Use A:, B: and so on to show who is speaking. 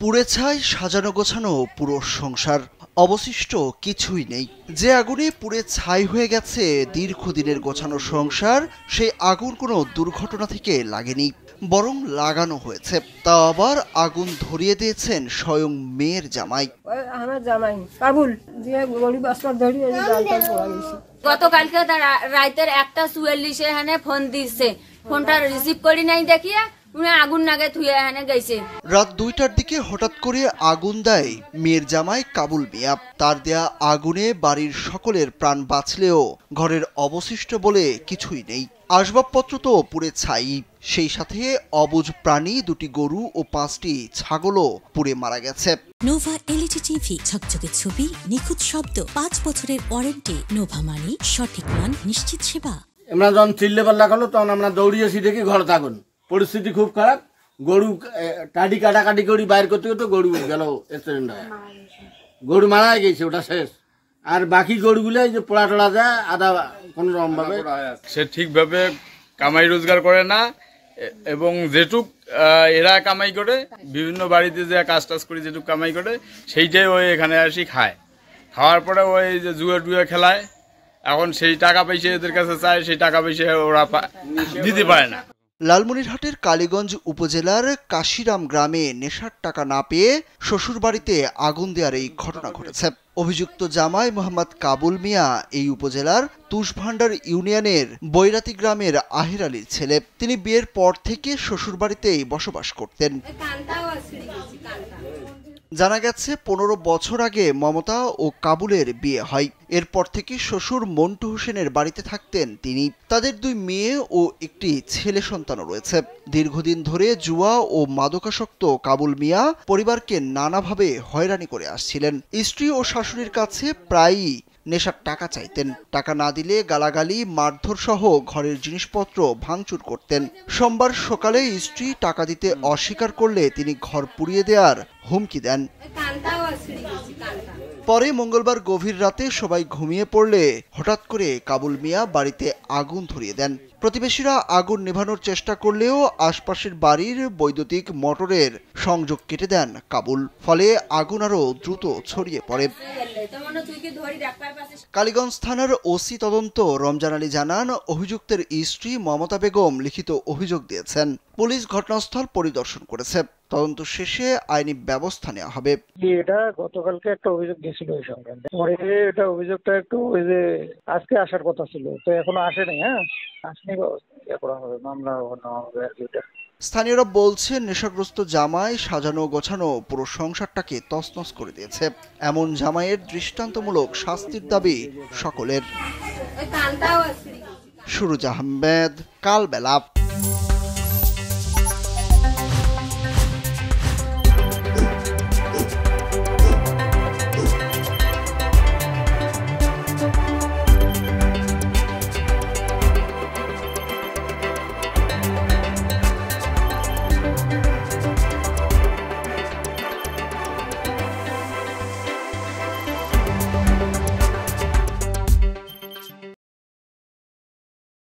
A: পুড়ে ছাই সাজানো গোছানো পুরো সংসার, অবশিষ্ট কিছুই নেই। যে আগুনে পুড়ে ছাই হয়ে গেছে দীর্ঘদিনের গোছানো সংসার, সেই আগুন কোনো দুর্ঘটনা থেকে লাগেনি, বরং লাগানো হয়েছে। তা আবার আগুন ধরিয়ে দিয়েছেন স্বয়ং মেয়ের জামাই।
B: আমার জামাই কাবুল দিয়ে গরিব আসপার ধরিয়ে গতকালকে রাতের 1:44 এখানে ফোন দিচ্ছে, ফোনটা রিসিভ করি নাই দেখিয়া আগুন নাগে থুয়ে এখানে গেছে।
A: রাত 2টার দিকে হঠাৎ করে আগুন দেয় মেয়ের জামাই কাবুল মিয়া। তার দেয়া আগুনে বাড়ির সকলের প্রাণ বাঁচলেও ঘরের অবশিষ্ট বলে কিছুই নেই। আসবাবপত্র তো পুড়ে ছাই, সেই সাথে অবুঝ প্রাণী 2টি গরু ও 5টি ছাগলও পুড়ে মারা গেছে।
C: নোভা এলইডি টিভি, ঝকঝকে ছবি, নিখুঁত শব্দ, 5 বছরের ওয়ারেন্টি। নোভা মানে সঠিক মান, নিশ্চিত সেবা।
D: আমরা যখন চিল্লে পাল্লা করলো তখন আমরা দৌড়িয়েছি, দেখি ঘরে থাকুন। পরিস্থিতি খুব খারাপ, গরু টাডি কাটাকাটি করি বাইর করতে করতে গরু গেল অ্যাক্সিডেন্ট হয়, গরু মারা গেছে, ওটা শেষ। আর বাকি গরুগুলো যে পোড়া টোড়া যায় আদা কোনো রকম ভাবে।
E: সে ঠিকভাবে কামাই রোজগার করে না, এবং যেটুক এরা কামাই করে বিভিন্ন বাড়িতে যে কাজ টাজ করে যেটুক কামাই করে সেইটাই ওই এখানে আসি খায়। খাওয়ার পরে ওই যে জুয়া খেলায়, এখন সেই টাকা পয়সা এদের কাছে চায়, সেই টাকা পয়সা ওরা দিতে পারে না।
A: লালমনিরহাটের কালীগঞ্জ উপজেলার কাশিরাম গ্রামে নেশার টাকা না পেয়ে শ্বশুরবাড়িতে আগুন দেওয়ার এই ঘটনা ঘটেছে। অভিযুক্ত জামাই মোহাম্মদ কাবুল মিয়া এই উপজেলার তুষভান্ডার ইউনিয়নের বৈরাতি গ্রামের আহির আলীর ছেলে। তিনি বিয়ের পর থেকে শ্বশুরবাড়িতেই বসবাস করতেন। জানা গেছে 15 বছর আগে মমতা ও কাবুলের বিয়ে হয়। এরপর থেকে শ্বশুর মন্টু হোসেনের বাড়িতে থাকতেন তিনি। তাদের 2 মেয়ে ও একটি ছেলে সন্তানও রয়েছে। দীর্ঘদিন ধরে জুয়া ও মাদকাসক্ত কাবুল মিয়া পরিবারকে নানাভাবে হয়রানি করে আসছিলেন। স্ত্রী ও শাশুড়ির কাছে প্রায়ই নেশার টাকা চাইতেন। টাকা না দিলে গালাগালি, মারধর সহ ঘরের জিনিসপত্র ভাঙচুর করতেন। সোমবার সকালে স্ত্রী টাকা দিতে অস্বীকার করলে তিনি ঘর পুড়িয়ে দেওয়ার হুমকি দেন। পরে মঙ্গলবার গভীর রাতে সবাই ঘুমিয়ে পড়লে হঠাৎ করে কাবুল মিয়া বাড়িতে আগুন ধরিয়ে দেন। প্রতিবেশীরা আগুন নেভানোর চেষ্টা করলেও আশপাশের বাড়ির বৈদ্যুতিক মোটরের সংযোগ কেটে দেন কাবুল। ফলে আগুন আরো দ্রুত ছড়িয়ে পড়ে। কালীগঞ্জ থানার ওসি তদন্ত রমজান আলী জানান, অভিযুক্তের স্ত্রী মমতা বেগম লিখিত অভিযোগ দিয়েছেন। পুলিশ ঘটনাস্থল পরিদর্শন করেছে। তদন্ত শেষে আইনি ব্যবস্থা নেওয়া হবে।
F: এটা গতকালকে একটা অভিযোগ গেছিল এই সংক্রান্তে, পরে এটা অভিযোগটা একটু ওই যে আজকে আসার কথা ছিল, তো এখনো আসেনি। আসেনি, ব্যবস্থা করা হবে, মামলা হবে আর কি।
A: স্থানীয়রা বলছেন, নেশাগ্রস্ত জামাই সাজানো গোছানো পুরো সংসারটাকে তছনছ করে দিয়েছে। এমন জামাইয়ের দৃষ্টান্তমূলক শাস্তির দাবি সকলের। সুরুজ আহমেদ, কালবেলা।